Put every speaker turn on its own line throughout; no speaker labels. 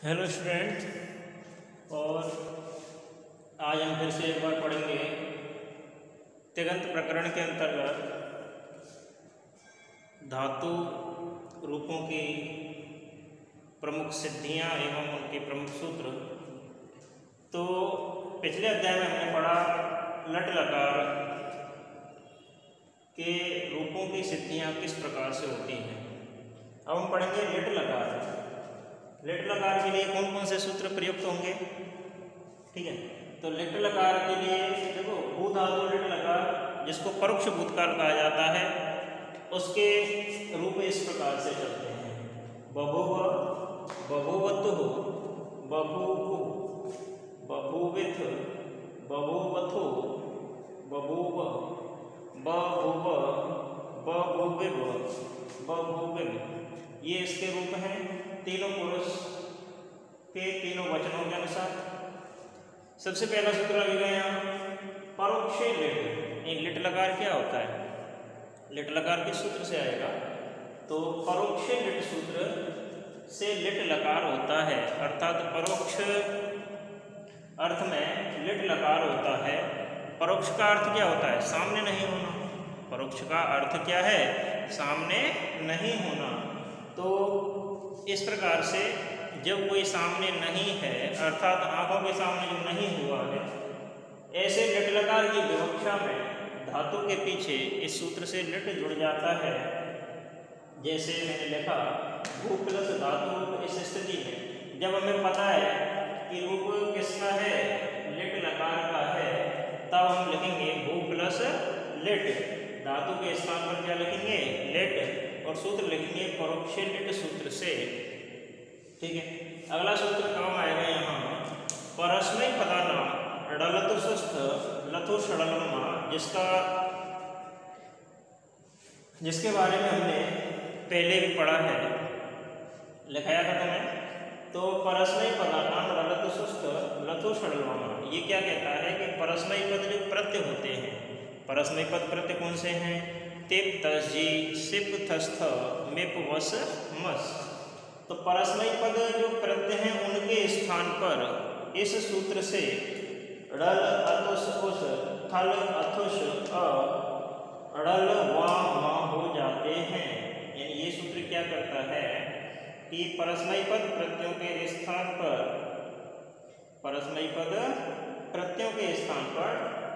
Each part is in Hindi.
Hello student. और आज हम फिर से एक बार पढ़ेंगे तिङन्त प्रकरण के अंतर्गत धातु रूपों की प्रमुख सिद्धियां एवं उनके प्रमुख सूत्र। तो पिछले अध्याय में हमने पढ़ा लट लकार के रूपों की सिद्धियां किस प्रकार से होती हैं। अब हम पढ़ेंगे लिट लकार। लिट लकार के लिए कौन कौन से सूत्र प्रयुक्त होंगे, ठीक है। तो लिट लकार के लिए देखो भू धातु लिट लकार जिसको परोक्ष भूतकाल कहा जाता है, उसके रूप इस प्रकार से चलते हैं। बभूव, बभूवतुः, बभूवुः, बभूविथ, बभूवथु, बभूव, बभूव, बभूविव, बभूविव। ये इसके रूप हैं तीनों पुरुष के तीनों वचनों के अनुसार। सबसे पहला सूत्र लगेगा यहाँ परोक्ष लिट। लिट लकार क्या होता है, लिट लकार किस सूत्र से आएगा? तो परोक्ष लिट सूत्र से लिट लकार होता है, अर्थात परोक्ष अर्थ में लिट लकार होता है। परोक्ष का अर्थ क्या होता है? सामने नहीं होना। परोक्ष का अर्थ क्या है? सामने नहीं होना। तो इस प्रकार से जब कोई सामने नहीं है, अर्थात आंखों के सामने जो नहीं हुआ है, ऐसे लिट लकार की विवक्षा में धातु के पीछे इस सूत्र से लिट जुड़ जाता है। जैसे मैंने लिखा भू प्लस धातु रूप इस स्थिति में जब हमें पता है कि रूप किसका है, लिट लकार का है, तब हम लिखेंगे भू प्लस लिट। धातु के स्थान पर क्या लिखेंगे? लिट। और सूत्र लिखेंगे परोक्ष लिट सूत्र से, ठीक है। अगला सूत्र काम आएगा यहाँ परस्मै पदानां ड़लतु सुस्थ लथु षडलम्मा, जिसके बारे में हमने पहले भी पढ़ा है, लिखाया था तुम्हें। तो परस्मै पदानां ड़लतु सुस्थ लथु षडलम्मा, ये क्या कहता है कि परस्मै पद जो प्रत्यय होते हैं, परस्मै पद प्रत्यय कौन से हैं? तिप तस जी सिप थस्थ मिप वस मस। तो परस्मै पद जो प्रत्यय हैं उनके स्थान पर इस सूत्र से ड़ल अतुस उस थल अथुष अ ड़ल वा मा हो जाते हैं। यानी ये सूत्र क्या करता है कि परस्मै पद प्रत्ययों के स्थान पर, परस्मै पद प्रत्ययों के स्थान पर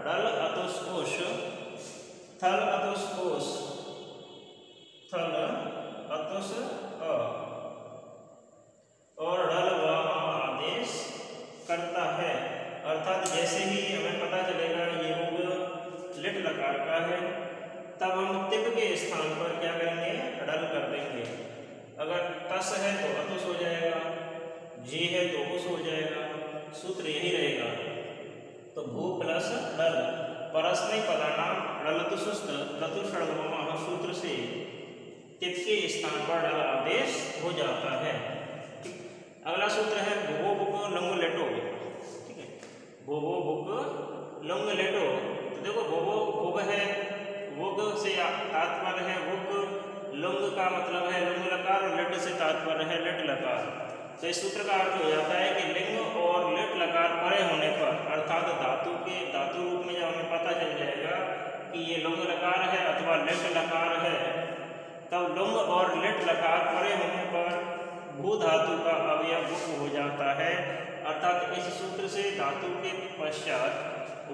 ड़ल अतुस उस थल अतुस ओस थल अतुस अ और ड़ल वा आदेश करता है। अर्थात जैसे ही हमें पता चलेगा ये रूप लिट लकार का है, तब हम तिप के स्थान पर क्या करेंगे? ड़ल कर देंगे। अगर तस है तो अतुस हो जाएगा, जी है तो उस हो जाएगा। सूत्र यही रहेगा। तो भू प्लस ड़ल परस्मै पदानां ड़लतु सुस्थ लथु षडलम्मा सूत्र से तिप के स्थान पर ड़ल आदेश हो जाता है। अगला सूत्र है भुवो बुक लुंग लेटो, ठीक है। भुवो बुक लुंग लेटो। तो देखो भुवो भुव है, वुग से तात्पर्य है वुग, लुंग का मतलब है लुंग लकार और लिट से तात्पर्य है लिट लकार। तो इस सूत्र का अर्थ हो जाता है कि लिंग और लिट लकार परे होने पर, अर्थात धातु के धातु रूप में जब हमें पता चल जाएगा कि ये लुंग लकार है अथवा लिट लकार है, तब लुंग और लिट लकार परे होने पर भू धातु का अवयव वुक हो जाता है। अर्थात इस सूत्र से धातु के पश्चात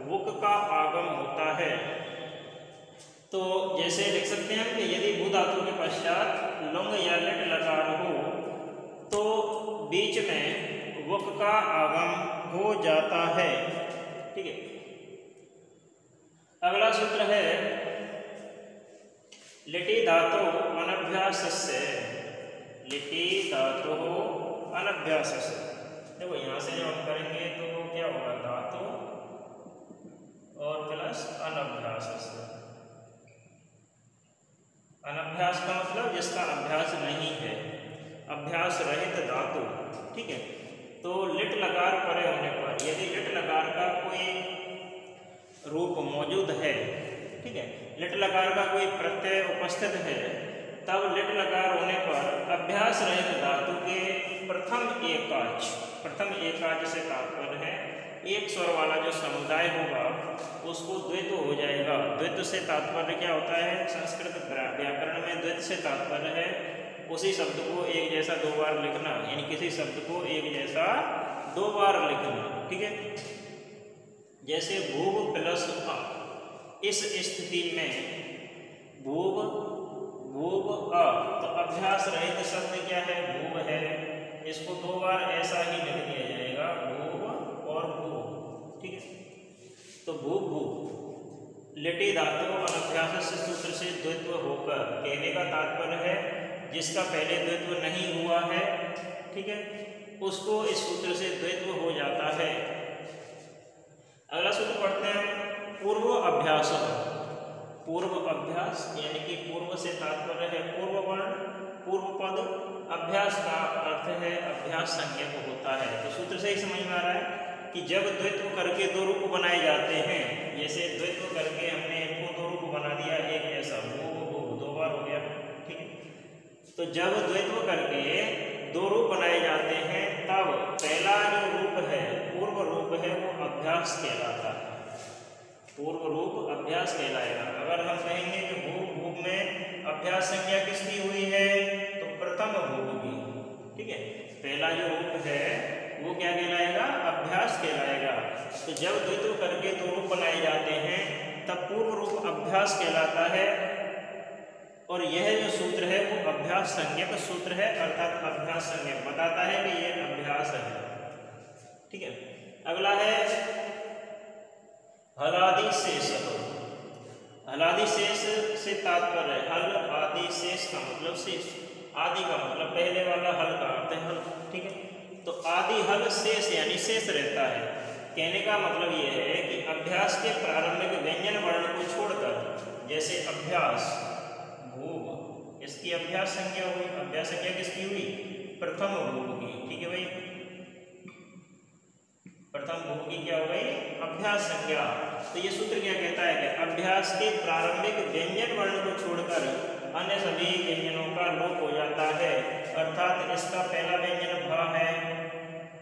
वुक का आगम होता है। तो जैसे लिख सकते हैं कि यदि भू धातु के पश्चात लुंग या लिट लकार हो तो बीच में वुक का आगम हो जाता है, ठीक है। अगला सूत्र है लिटि धातु अनभ्यासस्य। लिटि धातु अनभ्यासस्य। देखो यहाँ से जब हम करेंगे तो क्या होगा? धातु और प्लस अनभ्यासस्य। अनभ्यास का मतलब जिसका अभ्यास नहीं है, अभ्यास रहित धातु, ठीक है। तो लिट लकार परे होने पर यदि लिट लकार का कोई रूप मौजूद है, ठीक है, लिट लकार का कोई प्रत्यय उपस्थित है, तब लिट लकार होने पर अभ्यास रहित धातु के प्रथम एकाच से तात्पर्य है एक स्वर वाला जो समुदाय होगा उसको द्वैत हो जाएगा। द्वैत से तात्पर्य क्या होता है? संस्कृत व्याकरण में द्वैत से तात्पर्य है उसी शब्द को एक जैसा दो बार लिखना, यानी किसी शब्द को एक जैसा दो बार लिखना। ठीक है, जैसे भूव प्लस अ, इस स्थिति में भूव अ, तो अभ्यास रहित शब्द क्या है? भूव है। इसको दो बार ऐसा ही लिख दिया जाएगा, भूव और भूव। ठीक है, तो भूव लिटि धातु अनभ्यास से सूत्र से द्वैत्व होकर, कहने का तात्पर्य है जिसका पहले द्वैत्व नहीं हुआ है, ठीक है, उसको इस सूत्र से द्वैत्व हो जाता है। अगला सूत्र पढ़ते हैं, पूर्व अभ्यास। पूर्व अभ्यास यानी कि पूर्व से तात्पर्य है पूर्व वर्ण, पूर्व पद। अभ्यास का अर्थ है अभ्यास संज्ञक होता है। तो सूत्र से ही समझ में आ रहा है कि जब द्वैत्व करके दो रूप बनाए जाते हैं, जैसे द्वैत्व करके हमने इनको दो रूप बना दिया एक जैसा, भूव दो बार हो गया। ठीक है, तो जब द्वैत्व करके दो रूप बनाए जाते हैं तब पहला जो रूप है, पूर्व रूप है, वो अभ्यास कहलाता है। पूर्व रूप अभ्यास कहलाएगा। अगर हम कहेंगे कि भूव में अभ्यास संज्ञा किसकी हुई है, तो प्रथम भूव की। ठीक है, पहला जो रूप है वो क्या कहलाएगा? अभ्यास कहलाएगा। तो जब द्वैत्व करके दो रूप बनाए जाते हैं तब पूर्व रूप अभ्यास कहलाता है, और यह जो सूत्र है वो अभ्यास संज्ञक सूत्र है, अर्थात अभ्यास संज्ञक बताता है कि यह अभ्यास है। ठीक है, अगला है हलादि शेष। हलादि शेष से तात्पर्य है हल आदि शेष का मतलब शेष, आदि का मतलब पहले वाला, हल का अर्थ है हल। ठीक है, तो आदि हल शेष यानी शेष रहता है। कहने का मतलब यह है कि अभ्यास के प्रारंभिक व्यंजन वर्ण को छोड़कर, जैसे अभ्यास भूव, इसकी अभ्यास संज्ञा हुई। अभ्यास संज्ञा किसकी हुई? प्रथम भूव की। ठीक है भाई, प्रथम भूव की क्या हो गई? अभ्यास संज्ञा। तो ये सूत्र क्या कहता है कि अभ्यास के प्रारंभिक व्यंजन वर्ण को छोड़कर अन्य सभी व्यंजनों का लोप हो जाता है, अर्थात इसका पहला व्यंजन भा है।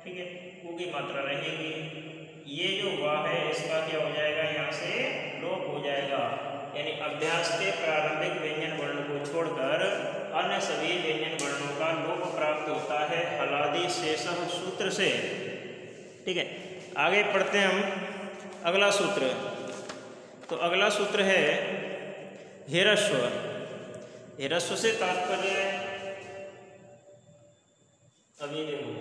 ठीक है, ऊ की मात्रा रहेगी, ये जो भा है इसका क्या हो जाएगा? यहाँ से लोप हो जाएगा। यानी अभ्यास के प्रारंभिक व्यंजन वर्ण को छोड़कर अन्य सभी व्यंजन वर्णों का लोप प्राप्त होता है हलादि शेष सूत्र से। ठीक है, आगे पढ़ते हैं हम अगला सूत्र। तो अगला सूत्र है हेरस्व। हेरस्व से तात्पर्य, अभी देखो,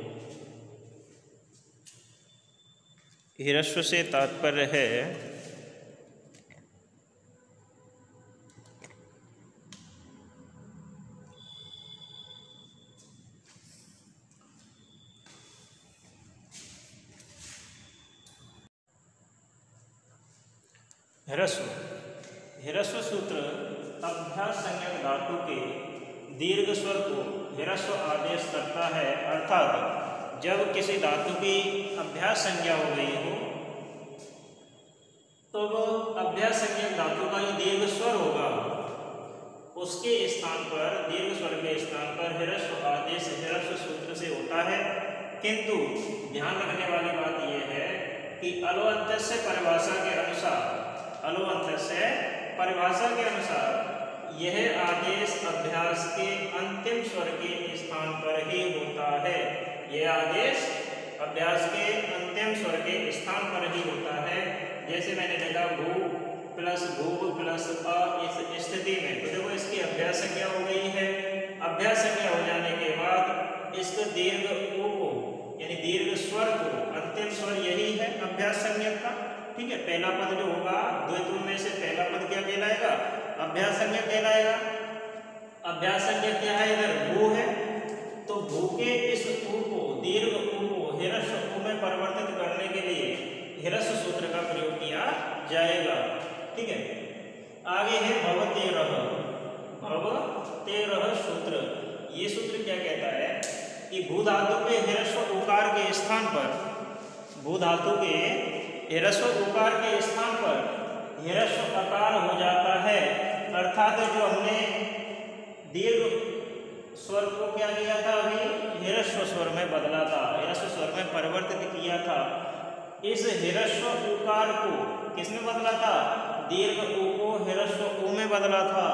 हेरस्व से तात्पर्य है हेरस्व। हेरस्व सूत्र अभ्यास संज्ञक धातु के दीर्घ स्वर को हेरस्व आदेश करता है, अर्थात जब किसी धातु की अभ्यास संज्ञा हो गई हो तो वह अभ्यास संज्ञक धातु का जो दीर्घ स्वर होगा उसके स्थान पर, दीर्घ स्वर के स्थान पर हेरस्व आदेश हेरस्व सूत्र से होता है। किंतु ध्यान रखने वाली बात यह है कि अलोअंत से परिभाषा के अनुसार, अलोअंत से परिभाषा के अनुसार यह आदेश अभ्यास के अंतिम स्वर के स्थान पर ही होता है। यह आदेश अभ्यास के अंतिम स्वर के स्थान पर ही होता है। जैसे मैंने देखा भू प्लस भूव प्लस अ, इस स्थिति में तो देखो इसकी अभ्यास संज्ञा हो गई है। अभ्यास संज्ञा हो जाने के बाद इस दीर्घ ऊ को, यानी दीर्घ स्वर को, अंतिम स्वर यही है अभ्यास संज्ञक का। ठीक है, पहला पद जो होगा द्वैत्व में से पहला पद क्या कहलाएगा? अभ्यास संज्ञक कहलाएगा। अभ्यास संज्ञक क्या है? इधर भू है, तो भू के इस ऊ को, दीर्घ ऊ को हेरस्व ऊ में परिवर्तित करने के लिए हेरस्व सूत्र का प्रयोग किया जाएगा। ठीक है, आगे है भवतेरह। भवतेरह सूत्र, ये सूत्र क्या कहता है कि भू धातु के हेरस्व उकार के स्थान पर, भू धातु के हेरस्व उकार के स्थान पर हेरस्व अकार हो जाता है, अर्थात जो हमने दीर्घ स्वर को क्या किया था, अभी ह्रस्व स्वर में बदला था, ह्रस्व स्वर में परिवर्तित किया था। इस ह्रस्व उकार को किसमें बदला था, दीर्घ उ को ह्रस्व उ में बदला था।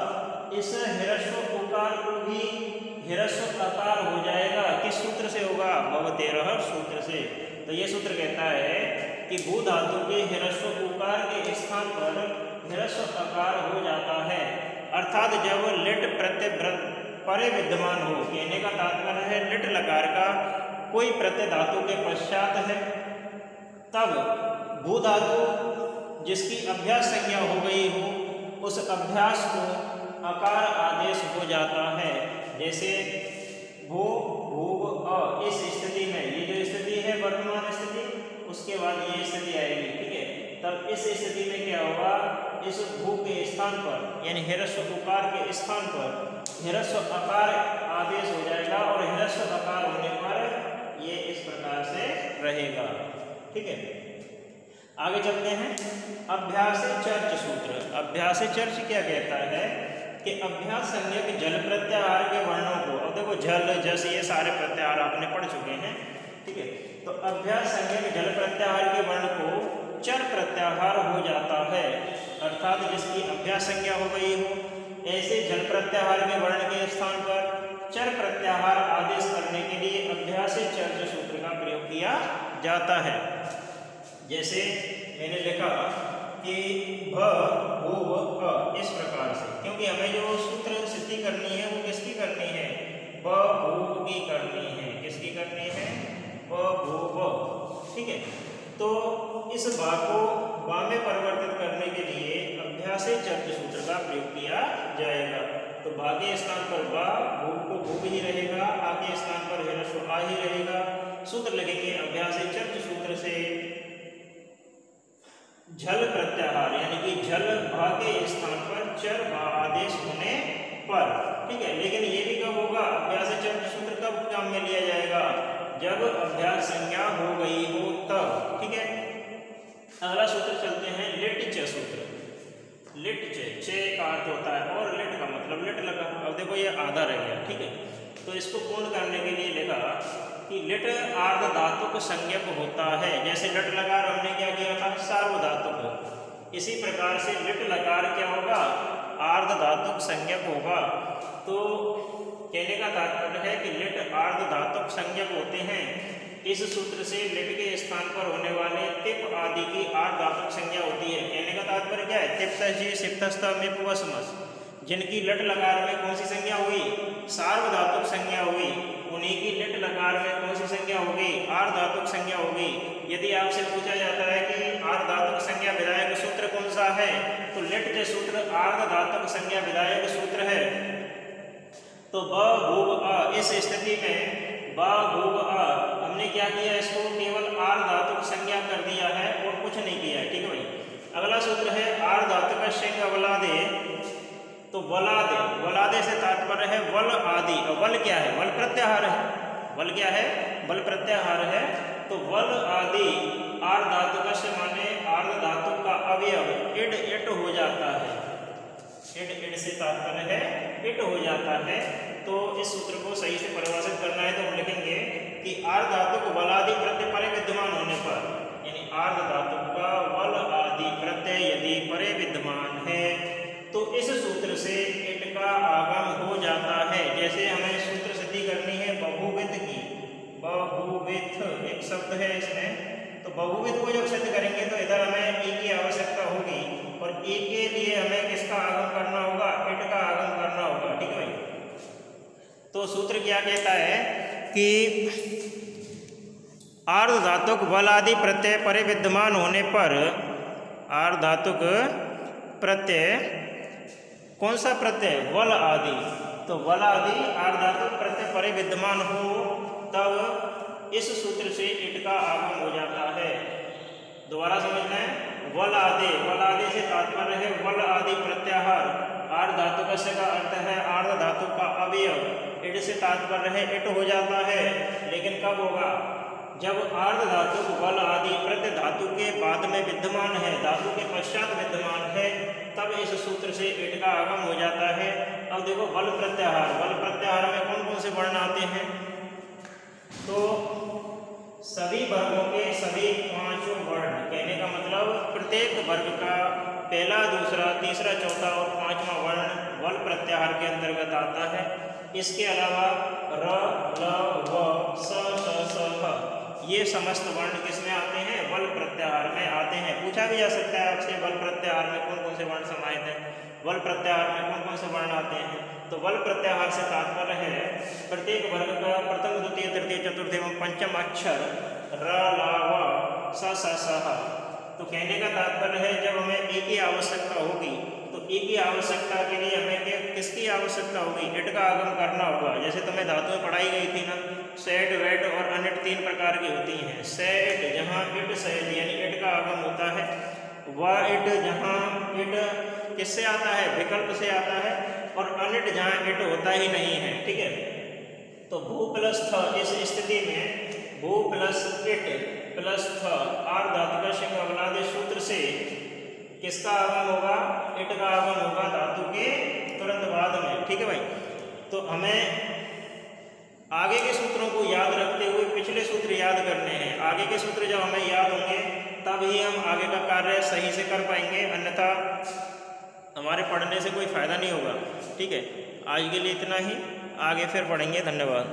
इस ह्रस्व उकार को भी ह्रस्व अकार हो जाएगा, किस सूत्र से होगा, भवतेरह सूत्र से। तो ये सूत्र कहता है कि भू धातु के ह्रस्व उकार के स्थान पर ह्रस्व अकार हो जाता है, अर्थात जब लिट प्रत्यय परे विद्यमान हो। कहने का तात्पर्य है लिट लकार का कोई प्रत्यय धातु के पश्चात है, तब भू धातु जिसकी अभ्यास संज्ञा हो गई हो, उस अभ्यास को अकार आदेश हो जाता है। जैसे भू भूव अ, इस स्थिति में, ये जो स्थिति है वर्तमान स्थिति, उसके बाद ये स्थिति आएगी, ठीक है। तब इस स्थिति में क्या होगा, इस भू के स्थान पर यानी ह्रस्व उकार के स्थान पर ह्रस्व अकार आदेश हो जाएगा, और ह्रस्व अकार होने पर ये इस प्रकार से रहेगा, ठीक है। आगे चलते हैं, अभ्यास चर्च सूत्र। अभ्यास चर्च क्या कहता है कि अभ्यास संज्ञक जल प्रत्याहार के वर्णों को, अब देखो जल जस ये सारे प्रत्याहार आपने पढ़ चुके हैं, ठीक है। तो अभ्यास संज्ञक जल प्रत्याहार के वर्ण को चर प्रत्याहार हो जाता है, अर्थात जिसकी अभ्यास संज्ञा हो गई हो, ऐसे जल प्रत्याहार के वर्ण के स्थान पर चर प्रत्याहार आदेश करने के लिए अभ्यास चर्च सूत्र का प्रयोग किया जाता है। जैसे मैंने लिखा कि भ भू अ, इस प्रकार से, क्योंकि हमें जो सूत्र सिद्धि करनी है वो किसकी करनी है, ब भू की करनी है, किसकी करनी है, ब भू ब, ठीक है। तो इस बा को बा में परिवर्तित करने के लिए अभ्यास चर्च सूत्र का प्रयोग किया जाएगा। तो बा के स्थान पर बा, भू को भू ही रहेगा, आ के स्थान पर ह्रस्व आ ही रहेगा। सूत्र लगेंगे अभ्यास चर्च सूत्र से झल प्रत्याहार, यानी कि झल भा के स्थान पर चर भा आदेश होने पर, ठीक है। लेकिन ये भी कब होगा, अभ्यास चर्च सूत्र कब काम में लिया जाएगा, जब अभ्यास संज्ञा हो गई हो तब, ठीक है। अगला सूत्र चलते हैं लिट च सूत्र। लिट च का अर्थ होता है और लिट का मतलब लिट लगा। अब देखो ये आधा रह गया, ठीक है। तो इसको पूर्ण करने के लिए लिखा कि लिट आर्ध धातुक संज्ञक होता है। जैसे लिट लकार हमने क्या किया था, सार्वधातुक, इसी प्रकार से लिट लकार क्या होगा, आर्ध धातुक संज्ञक होगा। तो कहने का तात्पर्य है कि लिट आर्ध धातुक संज्ञक होते हैं। इस सूत्र से लिट के स्थान पर होने वाले तिप आदि की आर्ध धातुक संज्ञा होती है। कहने का तात्पर्य क्या है, तिप्तजी सिप्तस्त मिप वसमस, जिनकी लिट लकार में कौन सी संज्ञा हुई, सार्वधातुक संज्ञा हुई, उन्हीं की लिट लकार में कौन सी संज्ञा होगी, आर्ध धातुक संज्ञा होगी। यदि आपसे पूछा जाता है कि आर्ध धातुक संज्ञा विधायक सूत्र कौन सा है, तो लिट के सूत्र आर्ध धातुक संज्ञा विधायक सूत्र है। तो ब भूव अ, इस स्थिति में ब भूव अ हमने क्या किया, इसको केवल आर्ध धातुक संज्ञा कर दिया है और कुछ नहीं किया है, ठीक है भाई। अगला सूत्र है आर्ध धातुक संज्ञा वलादे। तो वलादे, वलादे से तात्पर्य है वल आदि। वल क्या है, वल प्रत्याहार है, वल क्या है, वल प्रत्याहार है। तो वल आदि आर्ध धातुक से माने आर्ध धातु का अवयव इड इट हो जाता है। इड इड से तात्पर्य है इट हो जाता है। तो इस सूत्र को सही से परिभाषित करना है तो हम लिखेंगे कि आर्ध धातुक वल आदि प्रत्यय परे विद्यमान होने पर, यानी आर्ध धातु का वल आदि प्रत्यय यदि परे विद्यमान है तो इस सूत्र से इट का आगम हो जाता है। जैसे हमें सूत्र सिद्धि करनी है बहुविध की, बहुविध एक शब्द है इसमें, तो बहुविध को जब सिद्ध करेंगे तो इधर हमें ए की आवश्यकता होगी और ए के लिए हमें किसका आगम करना होगा, इट का आगम करना होगा, ठीक है भाई। तो सूत्र क्या कहता है कि आर्ध धातुक वल आदि प्रत्यय परे विद्यमान होने पर, आर्ध धातुक प्रत्यय कौन सा प्रत्यय, वल आदि। तो वल आदि आर्ध धातुक प्रत्यय परे विद्यमान हो तब इस सूत्र से इट का आगम हो जाता है। दोबारा समझना है, वल आदि, वल आदि से तात्पर्य है वल आदि प्रत्याहार। आर्ध धातुक से का अर्थ है आर्ध धातु का अवयव। इट से तात्पर्य है इट हो जाता है, लेकिन कब होगा, जब आर्ध धातु बल आदि प्रत्यय धातु के बाद में विद्यमान है, धातु के पश्चात विद्यमान है, तब इस सूत्र से इट का आगम हो जाता है। अब देखो बल प्रत्याहार, बल प्रत्याहार में कौन कौन से वर्ण आते हैं? तो सभी वर्गों के सभी पांचों वर्ण, कहने का मतलब प्रत्येक वर्ग का पहला, दूसरा, तीसरा, चौथा और पांचवा वर्ण बल प्रत्याहार के अंतर्गत आता है। इसके अलावा र, ल, व, स, श, ह ये समस्त वर्ण किसमें आते हैं? बल प्रत्याहार में आते हैं। पूछा भी जा सकता है आपसे बल प्रत्याहार में कौन कौन से वर्ण समाहित हैं, बल प्रत्याहार में कौन कौन से वर्ण आते हैं? तो बल प्रत्याहार से तात्पर्य है प्रत्येक वर्ग का प्रथम, द्वितीय, तृतीय, चतुर्थ एवं पंचम अक्षर र, ल, व, स, श, ह। तो कहने का तात्पर्य है जब हमें एक ही आवश्यकता होगी तो एक ही आवश्यकता के लिए हमें किसकी आवश्यकता होगी? इट का आगम करना होगा। जैसे तुम्हें धातुएं पढ़ाई गई थी ना, सेट, वेट और अनिट 3 प्रकार की होती हैं। सेट जहाँ इट सहित यानी इट का आगम होता है, व इट जहाँ इट किससे आता है? विकल्प से आता है, और अनिट जहाँ इट होता ही नहीं है। ठीक है, तो भू प्लस थ, इस स्थिति में भू प्लस इट प्लस थ आर धातु का शब्दावलादि सूत्र से किसका आगम होगा? इट का आगम होगा धातु के तुरंत बाद में। ठीक है भाई, तो हमें आगे के सूत्रों को याद रखते हुए पिछले सूत्र याद करने हैं। आगे के सूत्र जब हमें याद होंगे तब ही हम आगे का कार्य सही से कर पाएंगे, अन्यथा हमारे पढ़ने से कोई फायदा नहीं होगा। ठीक है, आज के लिए इतना ही, आगे फिर पढ़ेंगे। धन्यवाद।